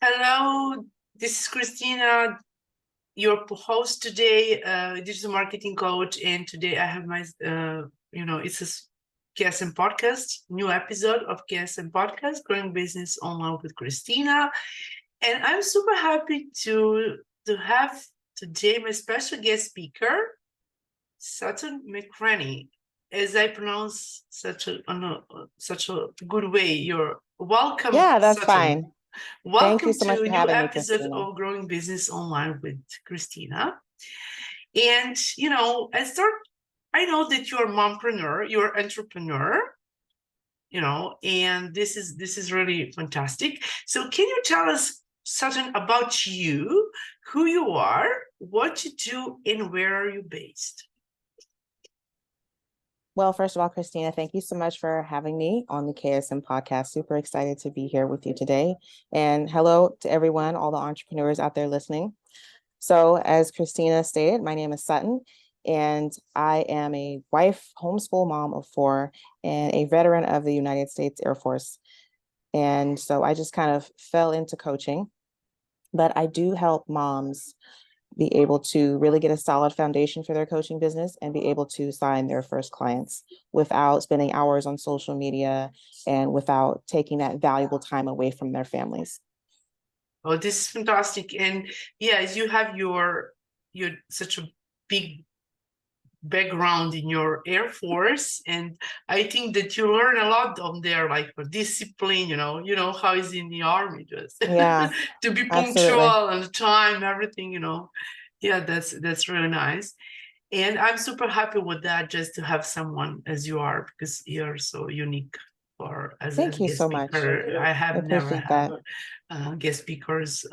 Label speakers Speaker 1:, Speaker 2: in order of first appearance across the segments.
Speaker 1: Hello, this is Kristina, your host today, digital marketing coach, and today I have my, it's a KSM podcast, new episode of KSM podcast, Growing Business Online with Kristina, and I'm super happy to have today my special guest speaker, Sutton McCraney. As I pronounce such a good way, you're welcome,
Speaker 2: Yeah, that's
Speaker 1: Sutton.
Speaker 2: fine. Thank you
Speaker 1: Welcome
Speaker 2: so much
Speaker 1: to a
Speaker 2: for
Speaker 1: new
Speaker 2: having me,
Speaker 1: episode
Speaker 2: Kristina.
Speaker 1: of Growing Business Online with Kristina. And I know that you're a mompreneur, you're an entrepreneur, and this is really fantastic. So can you tell us something about you, who you are, what you do, and where are you based?
Speaker 2: Well, first of all, Kristina, thank you so much for having me on the KSM podcast. Super excited to be here with you today. And hello to everyone, all the entrepreneurs out there listening. So, as Kristina stated, my name is Sutton, and I am a wife, homeschool mom of 4, and a veteran of the United States Air Force. And so I just kind of fell into coaching, but I do help moms be able to really get a solid foundation for their coaching business and be able to sign their first clients without spending hours on social media and without taking that valuable time away from their families.
Speaker 1: Oh, this is fantastic. And yes, you have your such a big background in your Air Force, and I think that you learn a lot on there, like for discipline, how is in the army, just
Speaker 2: Yeah,
Speaker 1: to be punctual
Speaker 2: absolutely.
Speaker 1: and time, everything. Yeah, that's really nice. And I'm super happy with that, just to have someone as you are, because you're so unique for as a
Speaker 2: Thank you
Speaker 1: guest
Speaker 2: so much.
Speaker 1: speaker. I
Speaker 2: I
Speaker 1: have never
Speaker 2: appreciate
Speaker 1: had
Speaker 2: that.
Speaker 1: guest speakers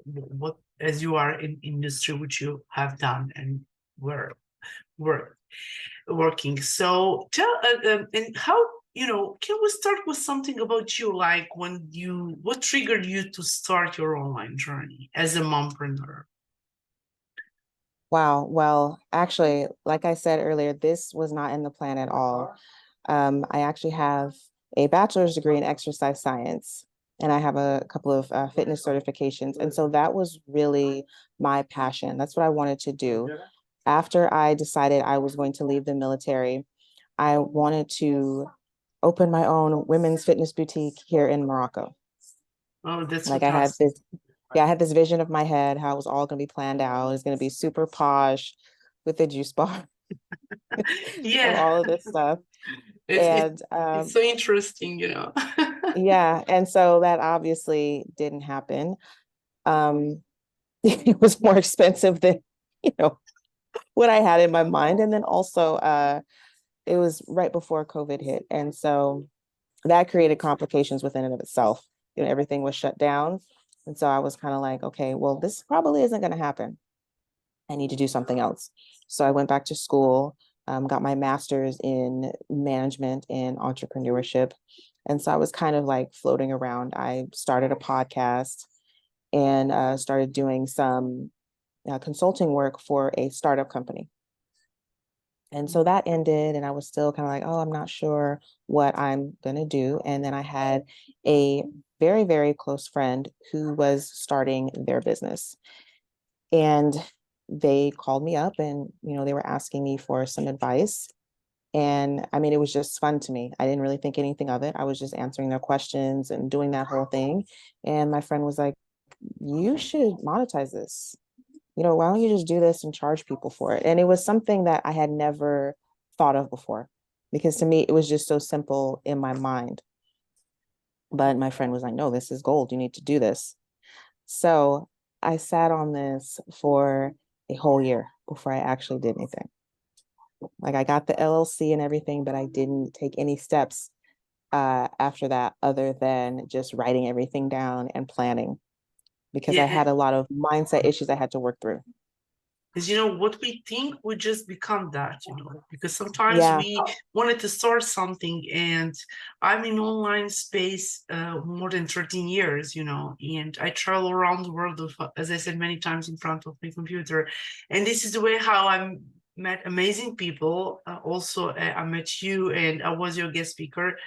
Speaker 1: what as you are in industry, which you have done and were work working. So tell and how, can we start with something about you, like what triggered you to start your online journey as a mompreneur?
Speaker 2: Wow. Well, actually, like I said earlier, this was not in the plan at all. I actually have a bachelor's degree in exercise science, and I have a couple of fitness certifications. And so that was really my passion. That's what I wanted to do. After I decided I was going to leave the military, I wanted to open my own women's fitness boutique here in Morocco.
Speaker 1: Oh, that's
Speaker 2: Like I had
Speaker 1: fantastic.
Speaker 2: this, yeah, I had this vision of my head, how it was all going to be planned out. It was going to be super posh with a juice bar and
Speaker 1: Yeah,
Speaker 2: all of this stuff.
Speaker 1: it's it's
Speaker 2: And
Speaker 1: it's so interesting.
Speaker 2: yeah, and so that obviously didn't happen. Um, it was more expensive than, you know, what I had in my mind. And then also it was right before COVID hit. And so that created complications within and of itself. Everything was shut down. And so I was kind of like, okay, well, this probably isn't going to happen. I need to do something else. So I went back to school, got my master's in management and entrepreneurship. And so I was kind of like floating around. I started a podcast and started doing some consulting work for a startup company. And so that ended, and I was still kind of like, oh, I'm not sure what I'm going to do. And then I had a very, very close friend who was starting their business. And they called me up and, they were asking me for some advice. And I mean, it was just fun to me. I didn't really think anything of it. I was just answering their questions and doing that whole thing. And my friend was like, you should monetize this. Why don't you just do this and charge people for it? And it was something that I had never thought of before, because to me, it was just so simple in my mind. But my friend was like, no, this is gold. You need to do this. So I sat on this for a whole year before I actually did anything. Like I got the LLC and everything, but I didn't take any steps after that other than just writing everything down and planning, because I
Speaker 1: Yeah,
Speaker 2: had a lot of mindset issues I had to work through.
Speaker 1: because what we think we just become that, because sometimes
Speaker 2: Yeah.
Speaker 1: we wanted to start something, and I'm in online space more than 13 years, and I travel around the world, as I said many times, in front of my computer, and this is the way how I met amazing people. Also, I met you, and I was your guest speaker.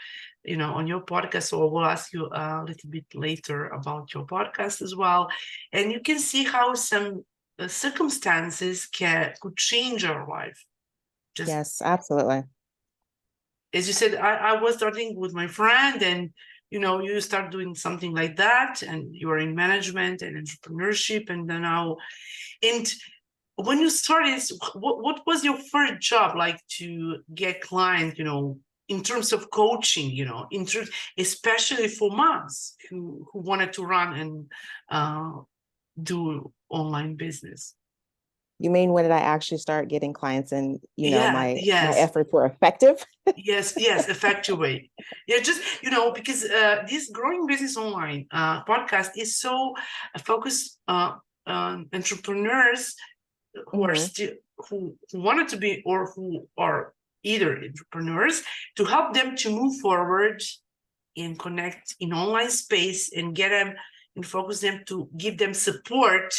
Speaker 1: on your podcast, so we'll ask you a little bit later about your podcast as well. And you can see how some circumstances could change our life.
Speaker 2: Yes, absolutely.
Speaker 1: As you said, I was starting with my friend, and you start doing something like that, and you're in management and entrepreneurship, and then now, and when you started, what was your first job like to get clients, in terms of coaching, especially for moms who wanted to run and do online business?
Speaker 2: You mean when did I actually start getting clients and, my
Speaker 1: Yes.
Speaker 2: efforts were effective?
Speaker 1: Yes, effective way. Yeah, just, because this growing business online podcast is so focused on entrepreneurs who are still, who wanted to be, or who are either entrepreneurs, to help them to move forward and connect in online space and get them and focus them to give them support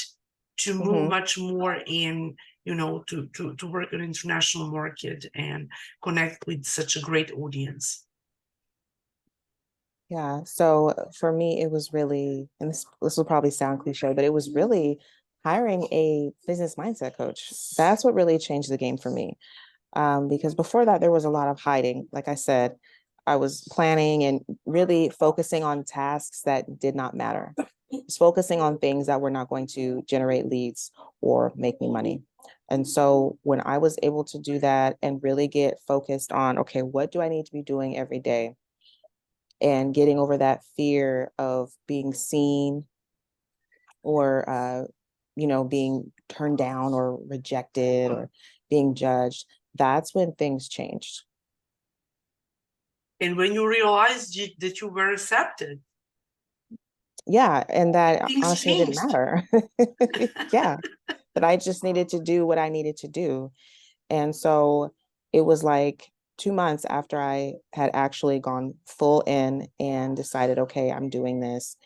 Speaker 1: to move much more in, to work on international market and connect with such a great audience.
Speaker 2: Yeah. So for me, it was really, and this will probably sound cliche, but it was really hiring a business mindset coach. That's what really changed the game for me. Because before that, there was a lot of hiding. Like I said, I was planning and really focusing on tasks that did not matter. Just focusing on things that were not going to generate leads or make me money. And so when I was able to do that and really get focused on, okay, what do I need to be doing every day? And getting over that fear of being seen or, being turned down or rejected or being judged, that's when things changed.
Speaker 1: And when you realized that you were accepted.
Speaker 2: Yeah, and that
Speaker 1: things
Speaker 2: honestly
Speaker 1: changed.
Speaker 2: didn't matter. Yeah, but I just needed to do what I needed to do. And so it was like 2 months after I had actually gone full in and decided, okay, I'm doing this.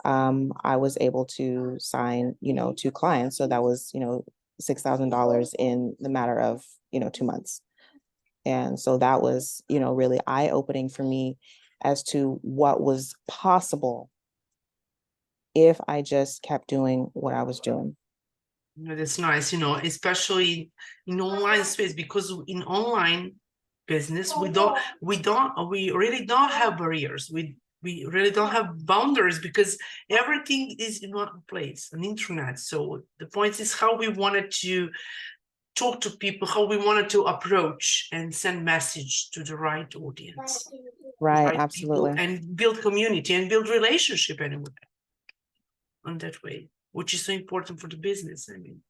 Speaker 2: I was able to sign, 2 clients. So that was, $6,000 in the matter of, 2 months. And so that was, really eye-opening for me as to what was possible if I just kept doing what I was doing.
Speaker 1: That's nice, especially in online space, because in online business, we really don't have barriers. We really don't have boundaries, because everything is in one place, on internet. So the point is how we wanted to talk to people, how we wanted to approach and send message to the right audience,
Speaker 2: Right,
Speaker 1: right
Speaker 2: absolutely.
Speaker 1: people, and build community and build relationship anyway on that way, which is so important for the business. I mean,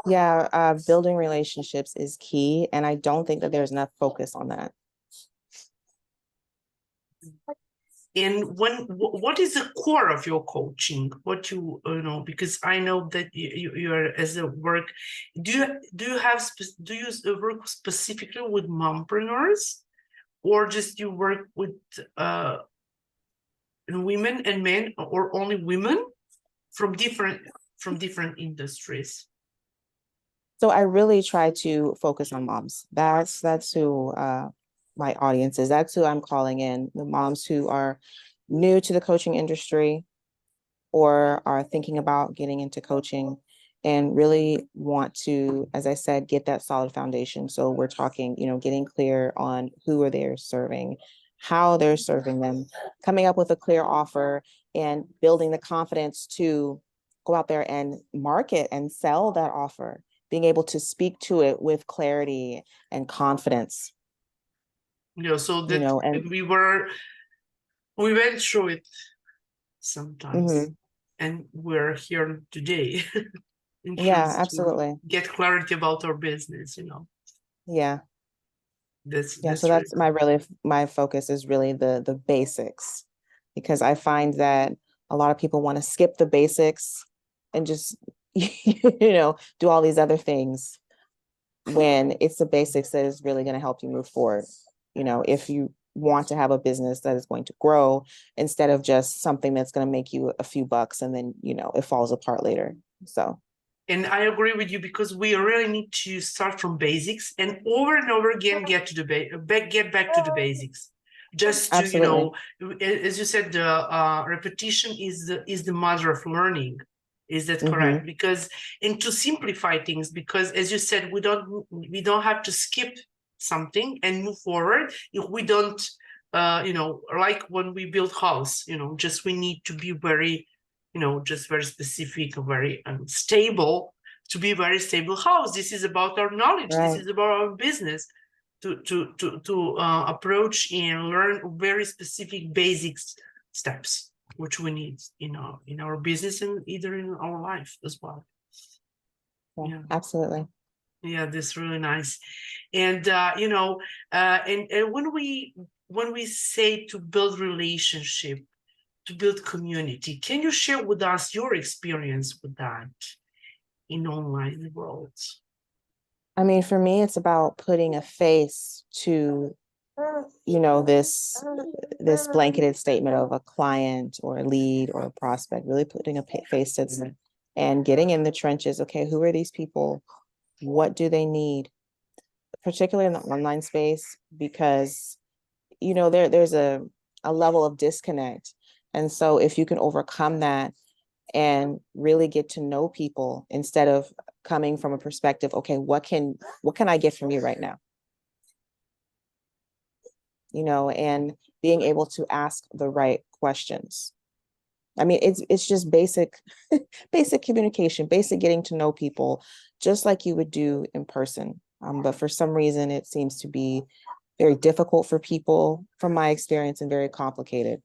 Speaker 2: yeah, building relationships is key, and I don't think that there's enough focus on that.
Speaker 1: and what is the core of your coaching? What because I know that you are as a work. Do you work specifically with mompreneurs, or just you work with women and men, or only women from different industries?
Speaker 2: So I really try to focus on moms. That's who my audience is. That's who I'm calling in, the moms who are new to the coaching industry or are thinking about getting into coaching and really want to, as I said, get that solid foundation. So we're talking, getting clear on who are they serving, how they're serving them, coming up with a clear offer, and building the confidence to go out there and market and sell that offer, being able to speak to it with clarity and confidence.
Speaker 1: So that
Speaker 2: and
Speaker 1: we went through it sometimes, and we're here today.
Speaker 2: Yeah, absolutely.
Speaker 1: Get clarity about our business,
Speaker 2: Yeah.
Speaker 1: That's
Speaker 2: So
Speaker 1: really
Speaker 2: that's my focus is really the basics, because I find that a lot of people want to skip the basics and just do all these other things, when it's the basics that is really going to help you move forward. If you want to have a business that is going to grow, instead of just something that's going to make you a few bucks and then it falls apart later. So
Speaker 1: and I agree with you, because we really need to start from basics and over again get back to the basics. just to, you
Speaker 2: Absolutely.
Speaker 1: know, as you said, the repetition is the mother of learning. Is that correct?
Speaker 2: Mm-hmm.
Speaker 1: Because, and to simplify things, because as you said, we don't have to skip something and move forward if we don't, you know, like when we build house, you know, just we need to be very, you know, just very specific, very stable, to be very stable house. This is about our knowledge. This
Speaker 2: Right.
Speaker 1: is about our business. To approach and learn very specific basics steps which we need in our business and either in our life as well.
Speaker 2: Yeah, absolutely.
Speaker 1: Yeah, that's really nice. And you know, and when we say to build relationship, to build community, can you share with us your experience with that in online world?
Speaker 2: I mean, for me, it's about putting a face to, you know, this blanketed statement of a client or a lead or a prospect, really putting a face to them and getting in the trenches. Okay, who are these people? What do they need? Particularly in the online space, because, you know, there's a level of disconnect. And so if you can overcome that and really get to know people instead of coming from a perspective, okay, what can I get from you right now? You know, and being able to ask the right questions. I mean, it's just basic basic communication, basic getting to know people, just like you would do in person. But for some reason, it seems to be very difficult for people, from my experience, and very complicated.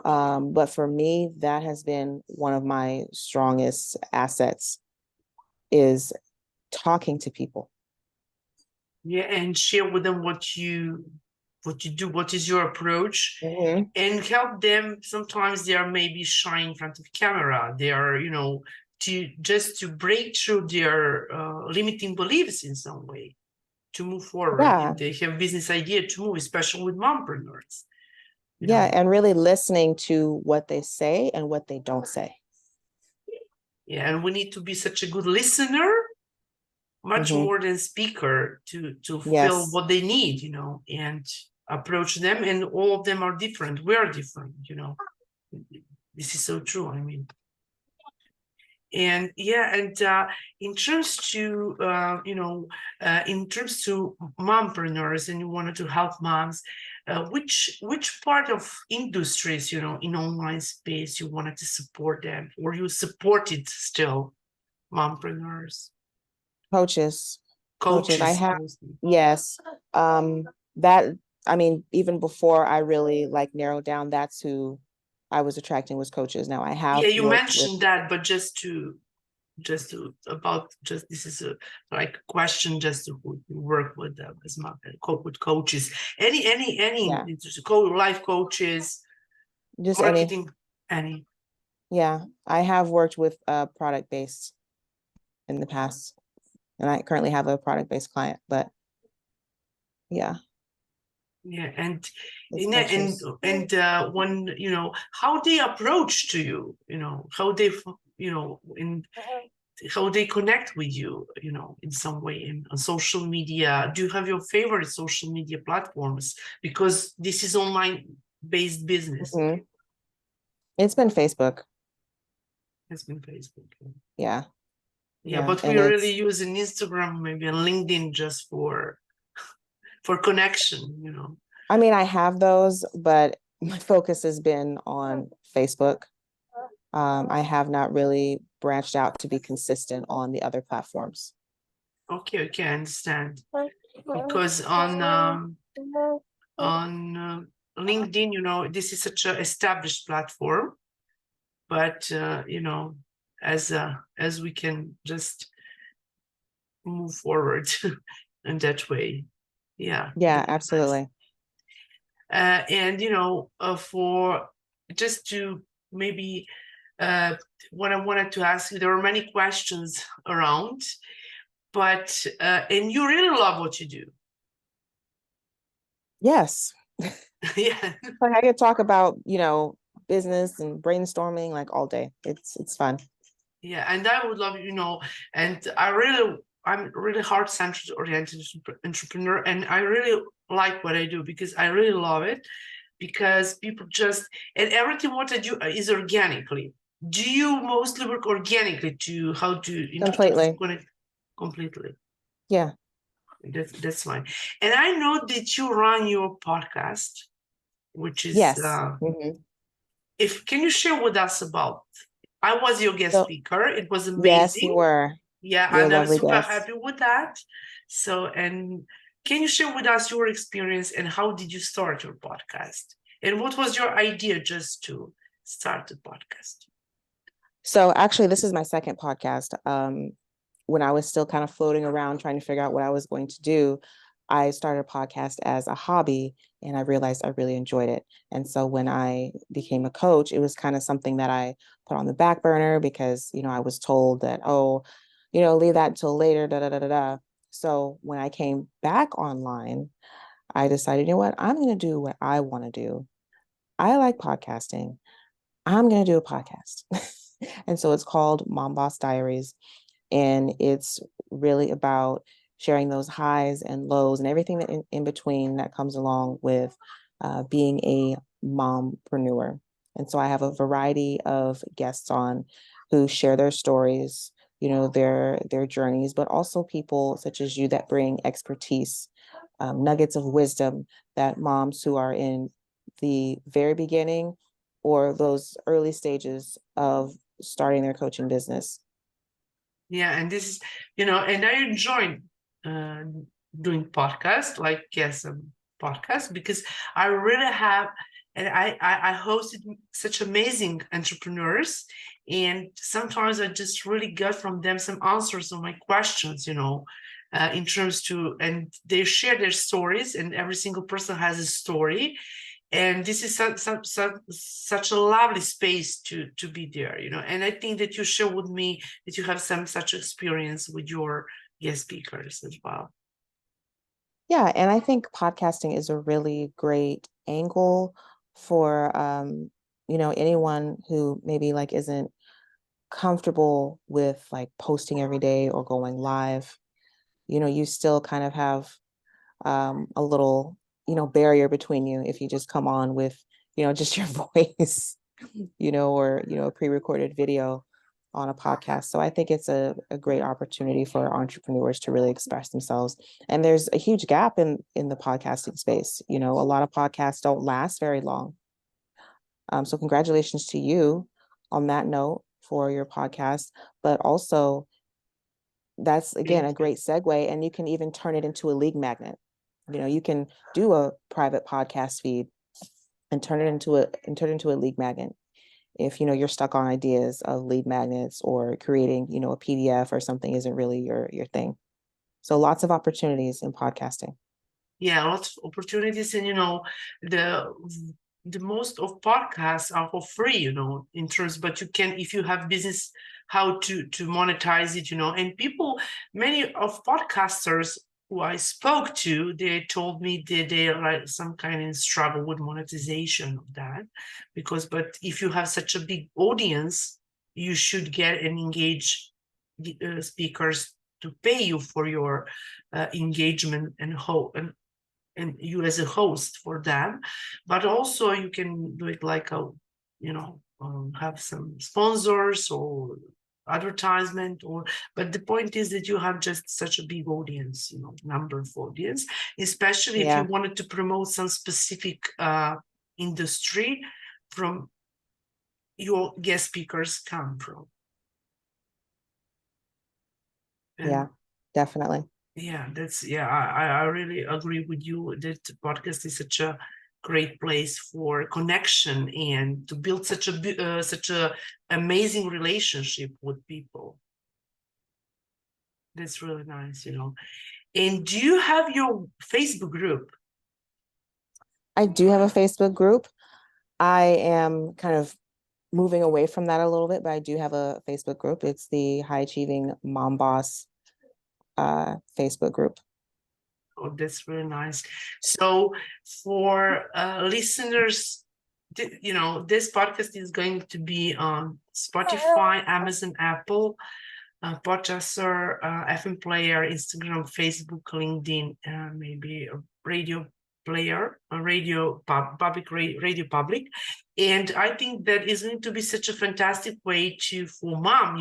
Speaker 2: But for me, that has been one of my strongest assets, is talking to people.
Speaker 1: Yeah, and share with them what you do, what is your approach,
Speaker 2: Mhm.
Speaker 1: and help them. Sometimes they are maybe shy in front of camera. They are, you know, to break through their limiting beliefs in some way, to move forward.
Speaker 2: Yeah,
Speaker 1: If they have business idea to move, especially with mompreneurs, you
Speaker 2: yeah,
Speaker 1: know.
Speaker 2: and really listening to what they say and what they don't say.
Speaker 1: Yeah, and we need to be such a good listener, much
Speaker 2: Mhm.
Speaker 1: more than speaker, to feel
Speaker 2: Yes.
Speaker 1: what they need, you know, and approach them. And all of them are different. We are different, you know. This is so true. I mean, and yeah, and in terms to you know, in terms to mompreneurs, and you wanted to help moms, which part of industries, you know, in online space you wanted to support them, or you supported still mompreneurs?
Speaker 2: Coaches. I
Speaker 1: Coaches
Speaker 2: have,
Speaker 1: mostly.
Speaker 2: yes. Um, that, I mean, even before I really like narrowed down, that's who I was attracting, was coaches. Now I
Speaker 1: Yeah,
Speaker 2: have
Speaker 1: you
Speaker 2: worked with,
Speaker 1: mentioned that, but just to about just this is a like question just to work with as with coaches, any
Speaker 2: yeah,
Speaker 1: life coaches,
Speaker 2: just any,
Speaker 1: marketing, any.
Speaker 2: yeah, I have worked with product based in the past, and I currently have a product based client, but yeah,
Speaker 1: Yeah, and
Speaker 2: it's
Speaker 1: and
Speaker 2: coaches.
Speaker 1: when you know how they approach to you, you know how they, you know, in how they connect with you, you know, in some way in on social media. Do you have your favorite social media platforms? Because this is online based business.
Speaker 2: Mhm. It's been Facebook.
Speaker 1: It's been Facebook.
Speaker 2: Yeah,
Speaker 1: Yeah,
Speaker 2: yeah,
Speaker 1: but we
Speaker 2: and
Speaker 1: really
Speaker 2: it's,
Speaker 1: using Instagram, maybe and LinkedIn just for connection, you know.
Speaker 2: I mean, I have those, but my focus has been on Facebook. I have not really branched out to be consistent on the other platforms.
Speaker 1: Okay, okay, I understand. Because on LinkedIn, you know, this is such an established platform, but you know, as we can just move forward in that way. Yeah,
Speaker 2: Yeah,
Speaker 1: very nice.
Speaker 2: absolutely.
Speaker 1: And you know, for just to maybe what I wanted to ask you, there are many questions around, but and you really love what you do.
Speaker 2: Yes.
Speaker 1: Yeah.
Speaker 2: Like I could talk about, you know, business and brainstorming like all day. It's fun.
Speaker 1: Yeah, and I would love, you know, and I'm really heart-centered oriented entrepreneur, and I really like what I do because I really love it. because people just, and everything what I do is organically. Do you mostly work organically to how to introduce
Speaker 2: Completely.
Speaker 1: completely?
Speaker 2: Yeah.
Speaker 1: That's fine. And I know that you run your podcast, which is
Speaker 2: Yes.
Speaker 1: if can you share with us about? I was your guest
Speaker 2: So
Speaker 1: speaker. It was
Speaker 2: yes, you
Speaker 1: amazing.
Speaker 2: were.
Speaker 1: Yeah,
Speaker 2: You're a
Speaker 1: and I'm
Speaker 2: lovely
Speaker 1: super
Speaker 2: guest.
Speaker 1: happy with that. So, and can you share with us your experience and how did you start your podcast? And what was your idea just to start the podcast?
Speaker 2: So actually, this is my second podcast. When I was still kind of floating around trying to figure out what I was going to do, I started a podcast as a hobby and I realized I really enjoyed it. And so when I became a coach, it was kind of something that I put on the back burner because, I was told that, oh, leave that until later, da da da da da. So when I came back online, I decided, you know what, I'm going to do what I want to do. I like podcasting. I'm going to do a podcast. And so it's called Bos Diaries. And it's really about sharing those highs and lows and everything that in between that comes along with being a mompreneur. And so I have a variety of guests on who share their stories, their journeys, but also people such as you that bring expertise, nuggets of wisdom that moms who are in the very beginning or those early stages of starting their coaching business.
Speaker 1: Yeah, and this is, and I enjoyed uh, doing podcasts, like yes, podcast because I really have, and I hosted such amazing entrepreneurs, and sometimes I just really got from them some answers on my questions, in terms to, and they share their stories, and every single person has a story, and this is such a lovely space to be there, and I think that you share with me that you have some such experience with your guest speakers as well.
Speaker 2: Yeah, and I think podcasting is a really great angle for anyone who maybe like isn't comfortable with like posting every day or going live. You still kind of have a little, barrier between you if you just come on with, just your voice, or, a pre-recorded video on a podcast. So I think it's a great opportunity for entrepreneurs to really express themselves. And there's a huge gap in the podcasting space. A lot of podcasts don't last very long. So congratulations to you on that note for your podcast, but also that's again a great segue, and you can even turn it into a lead magnet. You can do a private podcast feed and turn it into a lead magnet if you're stuck on ideas of lead magnets or creating a PDF or something isn't really your thing. So lots of opportunities in podcasting.
Speaker 1: Yeah, lots of opportunities, and the the most of podcasts are for free, in terms, but you can, if you have business, how to monetize it, and people, many of podcasters who I spoke to, they told me that they are like some kind of struggle with monetization of that, but if you have such a big audience, you should get and engage speakers to pay you for your engagement and you as a host for them, but also you can do it like have some sponsors or advertisement, but the point is that you have just such a big audience, number of audience, especially if you
Speaker 2: Yeah.
Speaker 1: wanted to promote some specific industry from your guest speakers come from. And
Speaker 2: Yeah, definitely.
Speaker 1: yeah, I really agree with you that podcast is such a great place for connection and to build such a amazing relationship with people. That's really nice, And do you have your Facebook group?
Speaker 2: I do have a Facebook group. I am kind of moving away from that a little bit, but I do have a Facebook group. It's the High Achieving Mom Boss Facebook group.
Speaker 1: Oh, that's really nice. So for listeners, this podcast is going to be on Spotify, Amazon, Apple, Podchaser, FM Player, Instagram, Facebook, LinkedIn, maybe a radio player, a radio public, and I think that is going to be such a fantastic way for mom,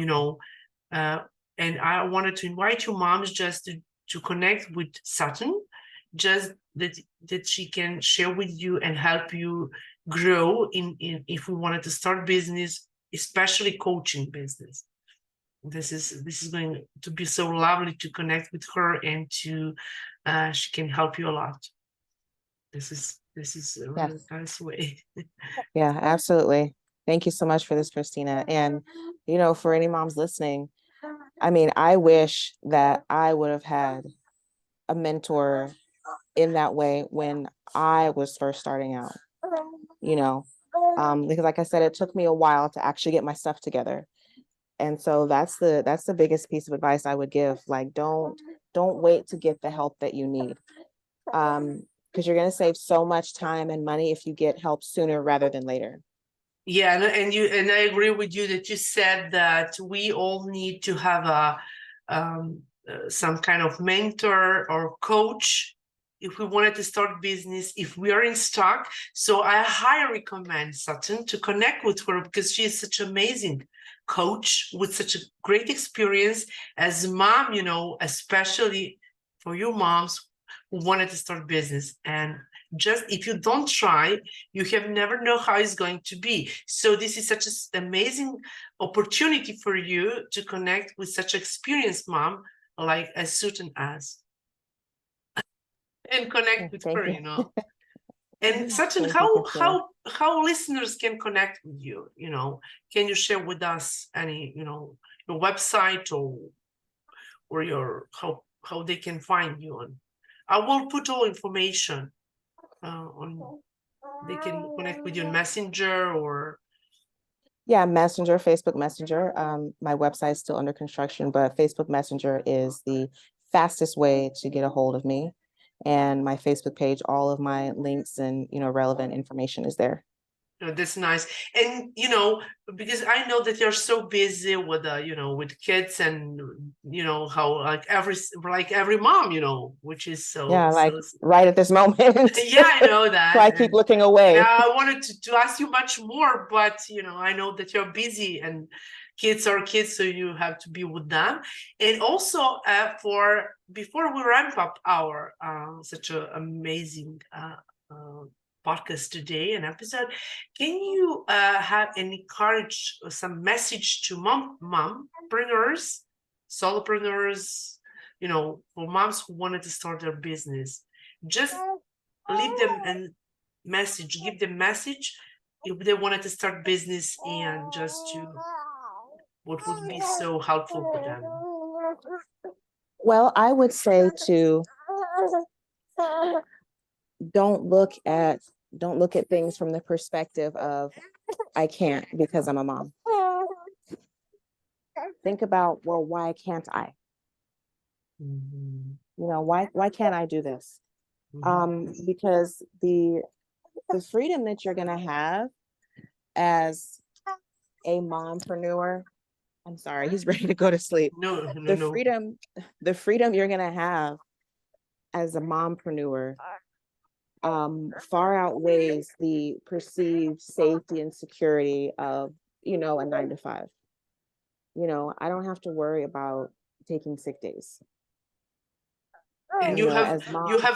Speaker 1: and I wanted to invite you moms just to connect with Sutton, just that she can share with you and help you grow in if we wanted to start business, especially coaching business. This is going to be so lovely to connect with her, and she can help you a lot. This is a really nice way.
Speaker 2: Yeah, absolutely. Thank you so much for this, Kristina. And, for any moms listening, I mean, I wish that I would have had a mentor in that way when I was first starting out, because like I said, it took me a while to actually get my stuff together. And so that's the biggest piece of advice I would give. Like, don't wait to get the help that you need. Because you're going to save so much time and money if you get help sooner rather than later.
Speaker 1: Yeah, and I agree with you that you said that we all need to have some kind of mentor or coach if we wanted to start business, if we are in stock. So I highly recommend Sutton to connect with her, because she is such an amazing coach with such a great experience as a mom, especially for you moms who wanted to start business. And just if you don't try, you have never know how it's going to be. So this is such an amazing opportunity for you to connect with such an experienced mom like as Sutton as, and connect with her, And Sutton, how listeners can connect with you? Can you share with us any, your website or your how they can find you? And I will put all information on. They can connect with you on Messenger or.
Speaker 2: Yeah, Messenger, Facebook Messenger. My website is still under construction, but Facebook Messenger is the fastest way to get a hold of me. And my Facebook page, all of my links and relevant information is there.
Speaker 1: That's nice. And because I know that you're so busy with with kids, and how like every mom, which is so
Speaker 2: right at this moment.
Speaker 1: Yeah, I know that.
Speaker 2: So I keep looking away.
Speaker 1: I wanted to ask you much more, but I know that you're busy, and kids are kids, so you have to be with them. And also before we ramp up our such an amazing podcast today, an episode, can you have any encourage some message to mompreneurs, solopreneurs, for moms who wanted to start their business? Just leave them a message, give them message if they wanted to start business, and just to what would be so helpful for them.
Speaker 2: Well, I would say to don't look at things from the perspective of I can't because I'm a mom. Think about, well, why can't I? Why can't I do this? Because the freedom that you're gonna have as a mompreneur, I'm sorry, he's ready to go to sleep.
Speaker 1: No.
Speaker 2: The freedom you're gonna have as a mompreneur far outweighs the perceived safety and security of a 9-to-5. I don't have to worry about taking sick days.
Speaker 1: And you have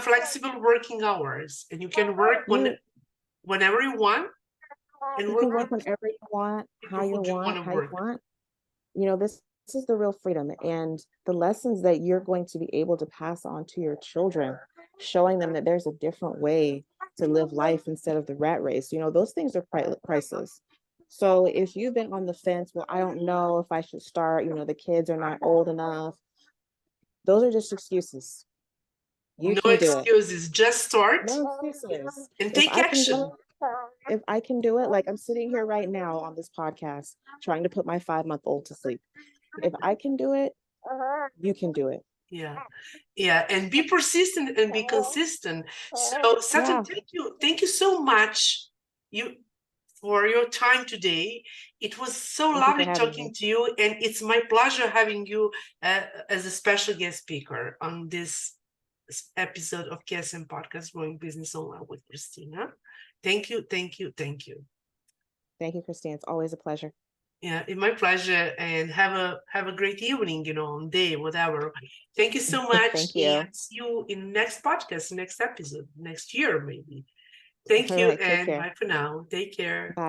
Speaker 1: flexible working hours, and you can work whenever you want, and
Speaker 2: you can work whenever you want, how you want. This is the real freedom, and the lessons that you're going to be able to pass on to your children, showing them that there's a different way to live life instead of the rat race. Those things are priceless. So if you've been on the fence, well, I don't know if I should start, the kids are not old enough. Those are just excuses.
Speaker 1: No excuses, just start.
Speaker 2: No excuses.
Speaker 1: And take action.
Speaker 2: If I can do it, like I'm sitting here right now on this podcast, trying to put my 5-month-old to sleep. If I can do it, you can do it.
Speaker 1: Yeah, and be persistent and be consistent. So Sutton, thank you so much for your time today. It was so lovely talking to you, and it's my pleasure having you as a special guest speaker on this episode of KSM Podcast, Growing Business Online with Kristina. Thank you, thank you, thank you.
Speaker 2: Thank you, Kristina. It's always a pleasure.
Speaker 1: Yeah, it's my pleasure, and have a great evening, day, whatever. Thank you so much.
Speaker 2: Thank you.
Speaker 1: And see you in next podcast, next episode, next year maybe. Thank
Speaker 2: All
Speaker 1: you,
Speaker 2: right, take
Speaker 1: and
Speaker 2: care.
Speaker 1: bye for now. Take care.
Speaker 2: Bye.